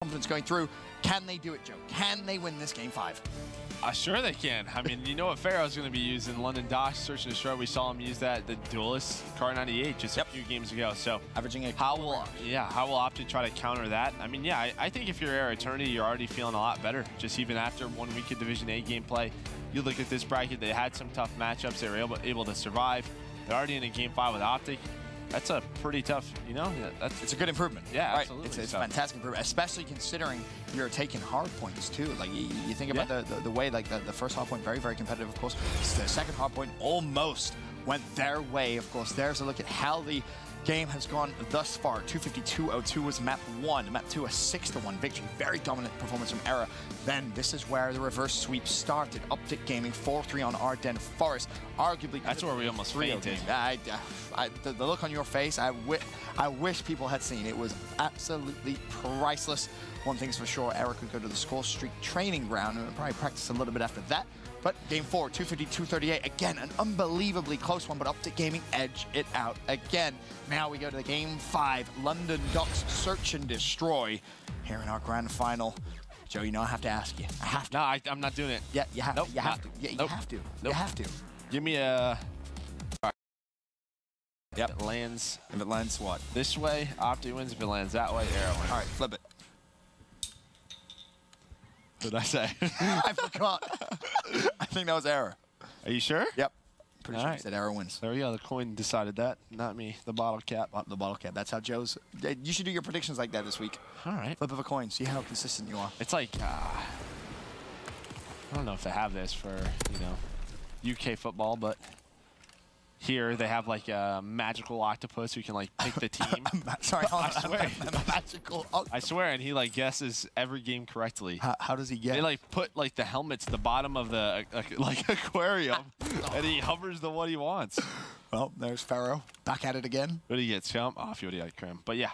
confidence going through. Can they do it, Joe? Can they win this game 5? Sure they can. I mean, you know what Pharaoh's going to be using? London Docks, Search and Destroy. We saw him use that, the Duelist Car 98 just a few games ago. So averaging a how will OpTic try to counter that? I mean, yeah, I think if you're eRa Eternity, you're already feeling a lot better. Just even after 1 week of Division A gameplay, you look at this bracket, they had some tough matchups. They were able to survive. They're already in a game 5 with OpTic. That's a pretty tough, you know, it's a good improvement. Yeah, right. Absolutely. It's a fantastic improvement, especially considering you're taking hard points too. Like you think about the way, like the first hard point, very, very competitive, of course. The second hard point almost went their way, of course. There's a look at how the game has gone thus far. 252-02 was map 1. Map 2, a 6-1 victory. Very dominant performance from eRa. Then this is where the reverse sweep started. OpTic Gaming 4-3 on Ardennes Forest. Arguably, that's where we almost fainted. The look on your face, I wish people had seen. It was absolutely priceless. One thing's for sure, eRa could go to the score streak training ground and probably practice a little bit after that. But game 4, 250-238, again, an unbelievably close one, but OpTic Gaming edge it out again. Now we go to the game 5, London Docks Search and Destroy here in our grand final. Joe, you know I have to ask you. I have to. No, I'm not doing it. Yeah, you have to. You have to. Yeah, you have to. You have to. Give me a... Yep. If it lands... If it lands what? This way, OpTic wins. If it lands that way, eRa wins. All right, flip it. What did I say? I forgot. I think that was eRa. Are you sure? Yep. Pretty sure you said eRa wins. There we go. The coin decided that, not me. The bottle cap. The bottle cap. That's how Joe's... You should do your predictions like that this week. All right. Flip of a coin. See how consistent you are. It's like... I don't know if they have this for, you know, UK football, but... Here, they have like a magical octopus who can like pick the team. Sorry, I swear. Magical octopus. I swear, and he like guesses every game correctly. How does he get? They like put like the helmets at the bottom of the like aquarium, and he hovers the one he wants. Well, there's Pharaoh back at it again. What did he get? Scum? Oh, if you would have got Crim. But yeah,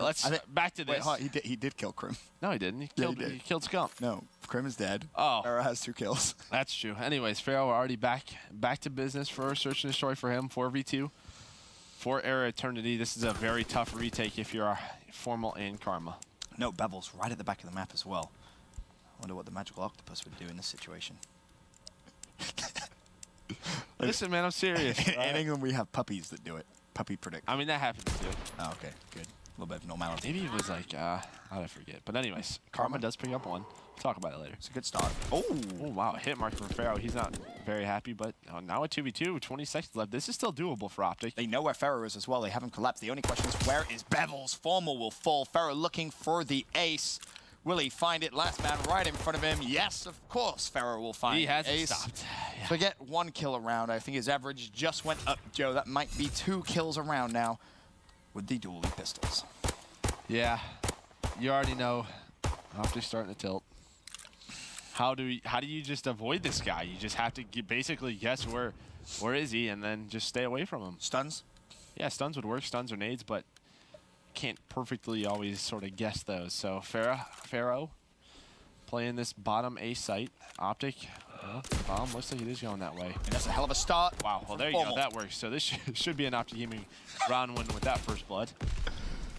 let's back to this. Wait, he did kill Crim. No, he didn't. He killed Scum. No, Crim is dead. Oh, Pharaoh has 2 kills. That's true. Anyways, Pharaoh already back to business for Search and Destroy for him. 4v2 for eRa Eternity. This is a very tough retake if you're Formal and Karma. No, Bevel's right at the back of the map as well. I wonder what the magical octopus would do in this situation. Listen, man, I'm serious. In England, we have puppies that do it. Puppy predict. I mean, that happens too. Oh, okay, good. A little bit of normality. Maybe it was like, I forget. But anyways, Karma does pick up 1. We'll talk about it later. It's a good start. Oh, wow. Hit mark for Pharaoh. He's not very happy, but now a 2v2, 20 seconds left. This is still doable for OpTic. They know where Pharaoh is as well. They haven't collapsed. The only question is, where is Bevel's? Formal will fall. Pharaoh looking for the ace. Will he find it? Last man right in front of him. Yes, of course, Pharaoh will find He hasn't ace. stopped. Yeah. Forget 1 kill a round. I think his average just went up, Joe. That might be 2 kills a round now with the dually pistols. Yeah, you already know OpTic's starting to tilt. How do you just avoid this guy? You just have to basically guess where is he and then just stay away from him. Stuns? Yeah, stuns would work, stuns or nades, but can't perfectly always sort of guess those. So Pharaoh playing this bottom A site. OpTic, bomb looks like it is going that way. And that's a hell of a start. Wow, well there you go, that works. So this should be an OpTic Gaming round 1 with that first blood.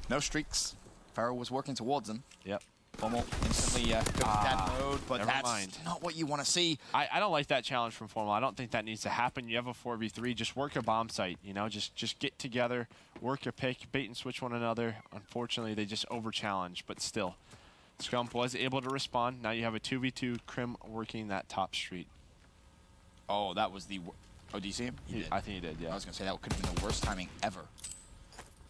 No streaks. Pharaoh was working towards them. Yep. Formal instantly goes that mode, but that's not what you want to see. I don't like that challenge from Formal. I don't think that needs to happen. You have a 4v3. Just work a bomb site. You know, just get together, work your pick, bait and switch one another. Unfortunately, they just over-challenge, but still. Scump was able to respond. Now you have a 2v2 Crim working that top street. Oh, that was the... Oh, do you see him? I think he did, yeah. I was going to say that could have been the worst timing ever.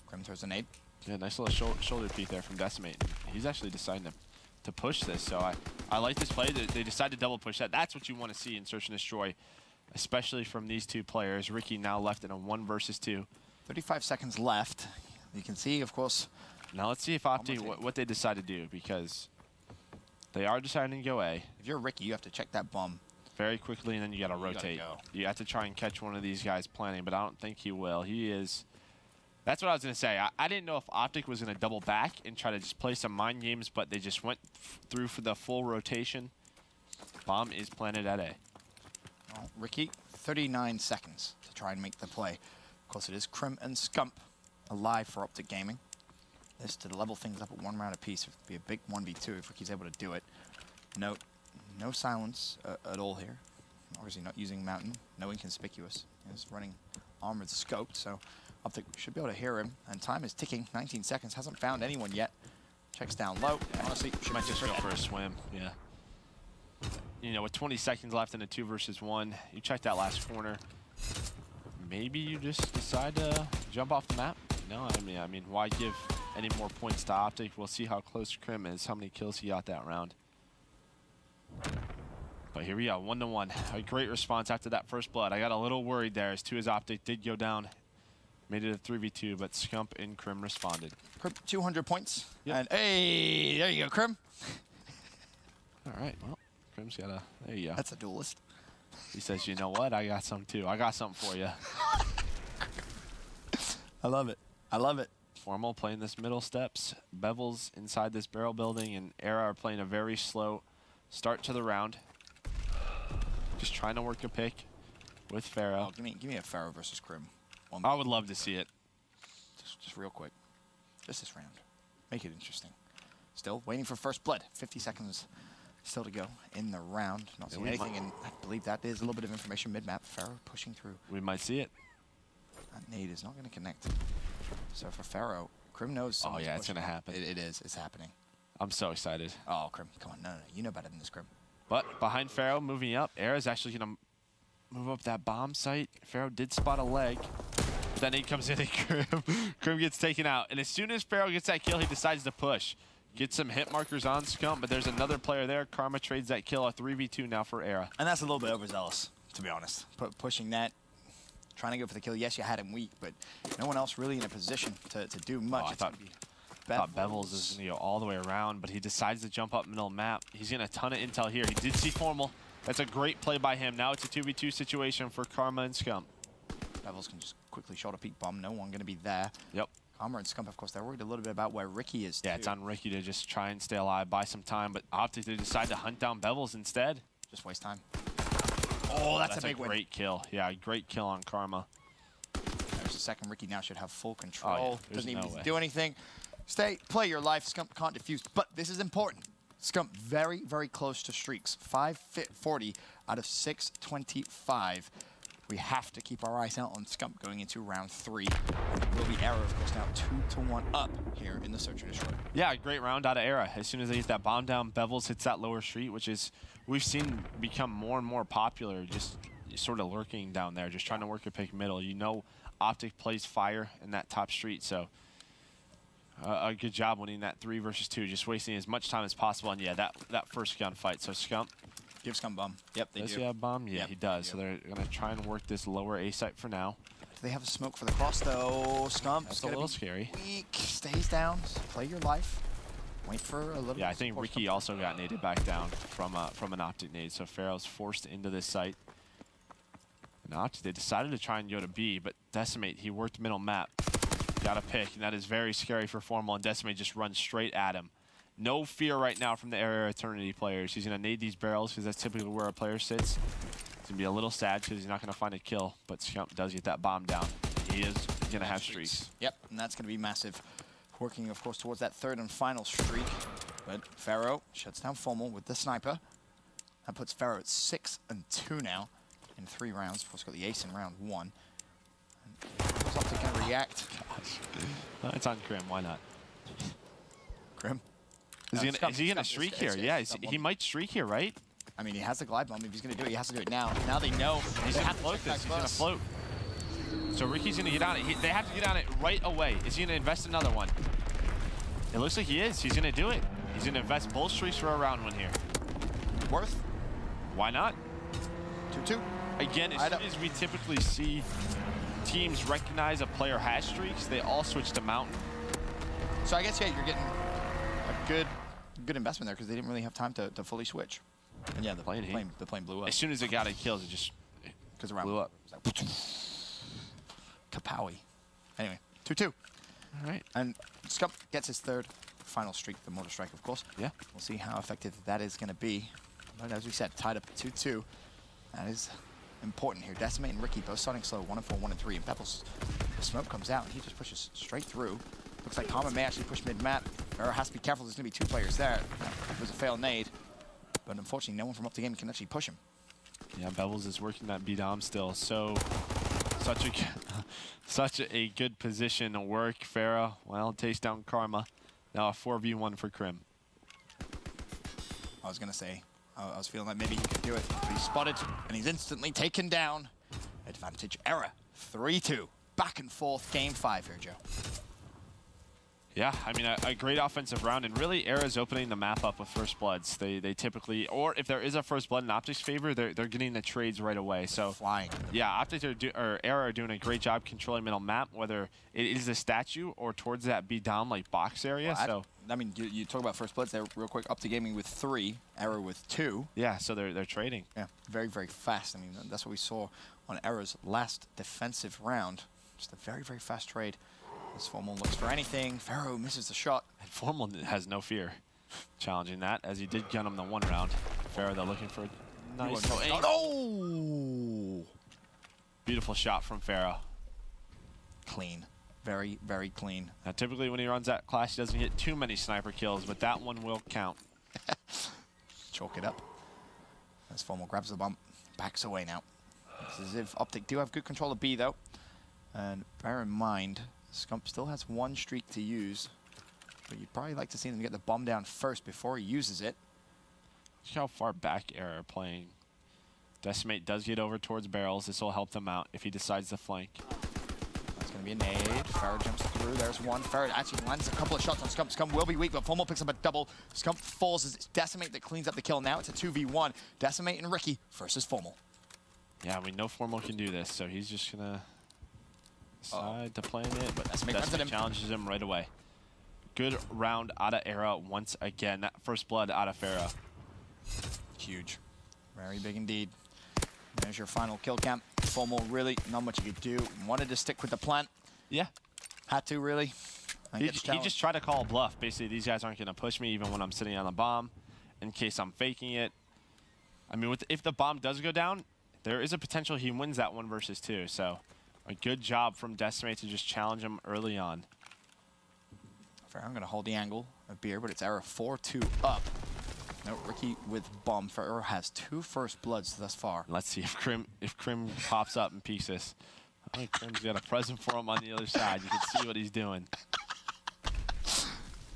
Crim throws a nade. Yeah, nice little shoulder peek there from Decimate. He's actually deciding to push this, so I like this play. They decide to double push that. That's what you want to see in Search and Destroy, especially from these 2 players. Ricky now left in a 1 versus 2. 35 seconds left. You can see, of course. Now let's see if OpTic, what they decide to do, because they are deciding to go A. If you're Ricky, you have to check that bomb very quickly, and then you got to rotate. You have to try and catch one of these guys planning, but I don't think he will. He is... That's what I was going to say. I didn't know if OpTic was going to double back and try to just play some mind games, but they just went through for the full rotation. Bomb is planted at A. Well, Ricky, 39 seconds to try and make the play. Of course, it is Crim and Scump alive for OpTic Gaming. this to level things up at 1 round apiece. It would be a big 1v2 if Ricky's able to do it. No silence at all here. Obviously not using Mountain. No inconspicuous. He's running armored scoped, so OpTic should be able to hear him. And time is ticking. 19 seconds. Hasn't found anyone yet. Checks down low. Honestly, she might just go for a swim. Yeah. You know, with 20 seconds left in a 2 versus 1, you check that last corner. Maybe you just decide to jump off the map. No, I mean, why give any more points to OpTic? We'll see how close Krim is, how many kills he got that round. But here we go, 1-1. A great response after that first blood. I got a little worried there as 2 as OpTic did go down. Made it a 3v2, but Scump and Krim responded. Krim, 200 points. Yep. And hey, there you go, Krim. All right, well, Krim's got a, there you go. That's a duelist. He says, you know what? I got some too. I got something for you. I love it. I love it. Formal playing this middle steps. Bevel's inside this barrel building, and eRa are playing a very slow start to the round. Just trying to work a pick with Pharaoh. Oh, give me a Pharaoh versus Krim. I would love to see it. Just real quick. Just this round. Make it interesting. Still waiting for first blood. 50 seconds still to go in the round. Not seeing anything, and I believe that is a little bit of information mid-map. Pharaoh pushing through. We might see it. That nade is not going to connect. So for Pharaoh, Krim knows. Oh yeah, it's going to happen. It is. It's happening. I'm so excited. Oh, Krim, come on. No. You know better than this, Krim. But behind Pharaoh, moving up, eRa's actually going to move up that bomb site. Pharaoh did spot a leg. But then he comes in and Krim gets taken out. And as soon as Pharaoh gets that kill, he decides to push. Get some hit markers on Scump, but there's another player there. Karma trades that kill, a 3v2 now for eRa. And that's a little bit overzealous, to be honest. Pushing that, trying to go for the kill. Yes, you had him weak, but no one else really in a position to do much. Oh, I thought Bevels is going to go all the way around, but he decides to jump up middle map. He's getting a ton of intel here. He did see Formal. That's a great play by him. Now it's a 2v2 situation for Karma and Scump. Bevels can just quickly shoulder peek bomb. No one going to be there. Yep. Karma and Scump, of course, they're worried a little bit about where Ricky is, Yeah, too. it's on Ricky to just try and stay alive, buy some time, but OpTic, they decide to hunt down Bevels instead. Just waste time. Oh, that's a big win. Great kill. Yeah, great kill on Karma. There's a second. Ricky now should have full control. Oh, yeah. Doesn't even do anything. Play your life. Scump can't defuse, but this is important. Scump very, very close to streaks. 540 out of 625. We have to keep our eyes out on Scump going into round 3. Will be eRa, of course, now 2-1 up here in the Search and Destroy. Yeah, great round out of eRa. As soon as they get that bomb down, Bevels hits that lower street, which is, we've seen become more and more popular, just sort of lurking down there, just trying to work a pick middle. You know OpTic plays fire in that top street, so a good job winning that 3 versus 2, just wasting as much time as possible. And yeah, that first gunfight. So Scump. Give Scump bomb. Yep, they do. Does he have bomb? Yeah, yep, he does. So they're going to try and work this lower A site for now. Do they have a smoke for the cross, though? Scump. That's a little scary. Weak. Stays down. Play your life. Wait for a little bit. Yeah, I think Ricky also got naded back down from an OpTic nade. So Pharaoh's forced into this site. And OpTic, they decided to try and go to B, but Decimate, he worked middle map. Got a pick, and that is very scary for Formal, and Decimate just runs straight at him. No fear right now from the eRa Eternity players. He's going to nade these barrels because that's typically where a player sits. It's going to be a little sad because he's not going to find a kill, but Scump does get that bomb down. He is going to have streaks. Yep, and that's going to be massive. Working, of course, towards that third and final streak. But Pharaoh shuts down Formal with the sniper. That puts Pharaoh at 6-2 now in 3 rounds. Of course, got the ace in round 1. How's OpTic going to react? Gosh. It's on Krim. Why not? Krim? Is he going to streak here? Yeah, he might streak here, right? I mean, he has the glide bomb. If he's going to do it, he has to do it now. Now they know. He's going to float this. He's going to float. So Ricky's going to get on it. They have to get on it right away. Is he going to invest another one? It looks like he is. He's going to do it. He's going to invest both streaks for a round win here. Worth? Why not? 2-2. Again, as soon as we typically see teams recognize a player has streaks, they all switch to Mountain. So I guess, yeah, you're getting a good investment there because they didn't really have time to fully switch. And yeah, the plane blew up. As soon as it got it kills, it just blew up. Like, Kapowie. Anyway, 2-2. All right. And Scump gets his third final streak, the Mortar Strike, of course. Yeah. We'll see how effective that is going to be. But as we said, tied up at 2-2. That is important here. Decimate and Ricky both starting slow, 1-4, 1-3. And Pebbles, the smoke comes out, and he just pushes straight through. Looks like Karma may actually push mid-map. eRa has to be careful, there's going to be 2 players there. It was a failed nade. But unfortunately, no one from OpTic can actually push him. Yeah, Bevels is working that B-Dom still. So, such a good position to work. Pharah, well, takes down Karma. Now a 4v1 for Krim. I was going to say, I was feeling like maybe he could do it. But he's spotted, and he's instantly taken down. Advantage eRa, 3-2. Back and forth, game 5 here, Joe. Yeah, I mean, a great offensive round, and really eRa's opening the map up with First Bloods. They typically, or if there is a First Blood in OpTic's favor, they're getting the trades right away. So flying. Yeah, OpTic or eRa are doing a great job controlling middle map, whether it is a statue or towards that B-Dom like box area. Well, I mean, you talk about First Bloods there real quick. OpTic Gaming with 3, eRa with 2. Yeah, so they're trading. Yeah, very, very fast. I mean, that's what we saw on eRa's last defensive round. Just a very, very fast trade. As Formal looks for anything, Pharaoh misses the shot. And Formal has no fear challenging that, as he did gun him the 1 round. Pharaoh, though, looking for a nice aim. Oh! Beautiful shot from Pharaoh. Clean. Very, very clean. Now, typically when he runs that class, he doesn't get too many sniper kills, but that one will count. Chalk it up. As Formal grabs the bump, backs away now. It's as if OpTic do have good control of B, though. And bear in mind, Scump still has 1 streak to use, but you'd probably like to see them get the bomb down first before he uses it. Look how far back eRa are playing. Decimate does get over towards barrels. This will help them out if he decides to flank. That's going to be a nade. Farah jumps through. There's one. Farah actually lands a couple of shots on Scump. Scump will be weak, but Formal picks up a double. Scump falls as it's Decimate that cleans up the kill. Now it's a 2v1. Decimate and Ricky versus Formal. Yeah, we know Formal can do this, so he's just going to decide to play in it, but Decimate challenges him right away. Good round out of eRa once again. That First Blood out of Pharah. Huge. Very big indeed. There's your final kill cam. Formal, really not much you could do. Wanted to stick with the plant. Yeah. Had to, really. He just tried to call a bluff. Basically, these guys aren't going to push me even when I'm sitting on the bomb in case I'm faking it. I mean, if the bomb does go down, there is a potential he wins that 1 versus 2. So a good job from Decimate to just challenge him early on. Fair, I'm going to hold the angle of Beer, but it's eRa 4-2 up. No, Ricky with bomb. eRa has 2 First Bloods thus far. Let's see if Krim pops up and peeks this. I think Krim's got a present for him on the other side. You can see what he's doing.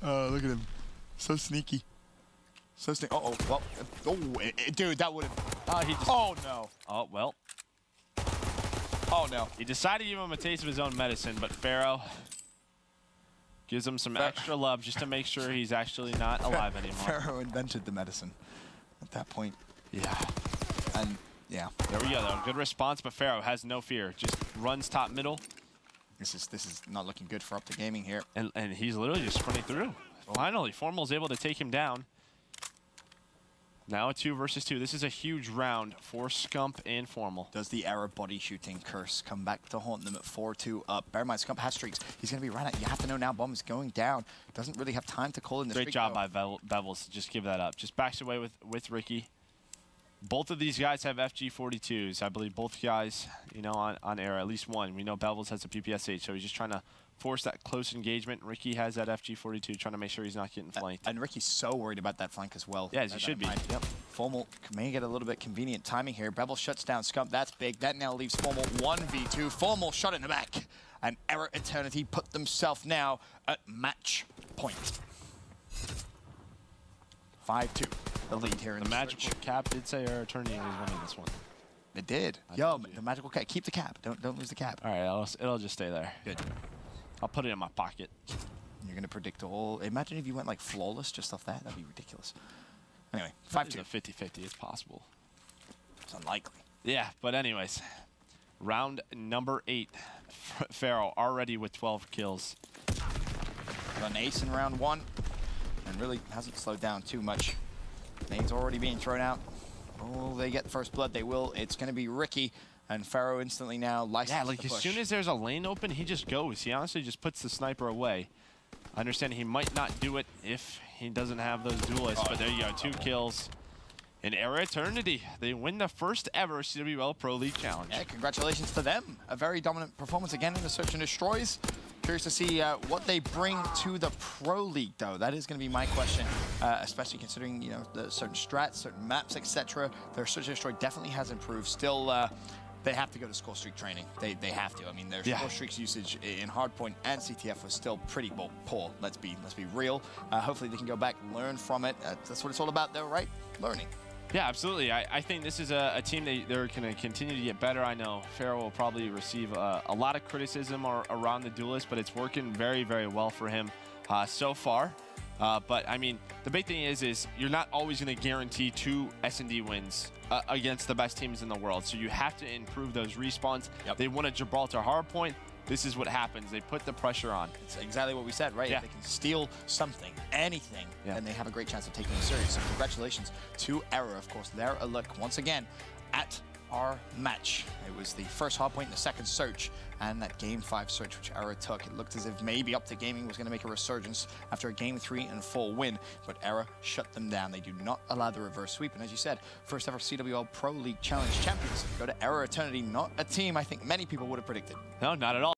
Oh, look at him. So sneaky. So sneaky. Uh-oh. Well, dude, that would have... Oh, no. Oh, well. Oh, no. He decided to give him a taste of his own medicine, but Pharaoh gives him some extra love just to make sure he's actually not alive anymore. Pharaoh invented the medicine at that point. Yeah. And, yeah. There we go, though. Good response, but Pharaoh has no fear. Just runs top middle. This is not looking good for OpTic Gaming here. And he's literally just sprinting through. Finally, Formal's able to take him down. Now a 2 versus 2. This is a huge round for Scump and Formal. Does the eRa body shooting curse come back to haunt them at 4-2 up? Bear in mind, Scump has streaks. He's going to be right at. You have to know now bomb is going down. Doesn't really have time to call in the Great job by Bevels to just give that up. Just backs away with Ricky. Both of these guys have FG42s. I believe both guys, you know, on eRa, at least one. We know Bevels has a PPSH, so he's just trying to force that close engagement. Ricky has that FG42, trying to make sure he's not getting flanked. And Ricky's so worried about that flank as well. Yeah, as he should be. Yep. Formal may get a little bit convenient timing here. Bevel shuts down Scump. That's big. That now leaves Formal 1v2. Formal shot in the back. And eRa Eternity put themselves now at match point. 5-2. The lead here in the magical cap did say eRa Eternity was winning this one. It did. Yo, the magical cap. Keep the cap. Don't lose the cap. All right, it'll just stay there. Good. I'll put it in my pocket. You're going to predict all... Imagine if you went like flawless just off that. That'd be ridiculous. Anyway, 5-2. It's a 50-50. It's possible. It's unlikely. Yeah, but anyways. Round number 8. Pharaoh already with 12 kills. Got an ace in round 1. And really hasn't slowed down too much. Nade's already being thrown out. Oh, they get First Blood. They will. It's going to be Ricky. And Pharaoh instantly now licensed. Yeah, like as soon as there's a lane open, he just goes. He honestly just puts the sniper away. I understand he might not do it if he doesn't have those duelists, but there you go, 2 kills. In eRa Eternity, they win the first ever CWL Pro League Challenge. Yeah, congratulations to them. A very dominant performance again in the Search and Destroys. Curious to see what they bring to the Pro League, though. That is going to be my question, especially considering, you know, the certain strats, certain maps, etc. Their Search and Destroy definitely has improved. Still, they have to go to score streak training. They have to. I mean, their score streaks usage in Hardpoint and CTF was still pretty poor. Let's be real. Hopefully they can go back and learn from it. That's what it's all about, though, right? Learning. Yeah, absolutely. I think this is a team they're going to continue to get better. I know Pharaoh will probably receive a lot of criticism around the Duelist, but it's working very, very well for him so far. But I mean, the big thing is you're not always going to guarantee 2 S&D wins against the best teams in the world. So you have to improve those respawns. They won a Gibraltar hardpoint. This is what happens. They put the pressure on. It's exactly what we said, right? If they can steal something, anything, then they have a great chance of taking it serious. So congratulations to eRa, of course. They're a look, once again, at our match. It was the first hardpoint and the second search, and that Game 5 search which eRa took. It looked as if maybe OpTic Gaming was going to make a resurgence after a Game 3 and 4 win, but eRa shut them down. They do not allow the reverse sweep, and as you said, first ever CWL Pro League Challenge champions go to eRa Eternity, not a team I think many people would have predicted. No, not at all.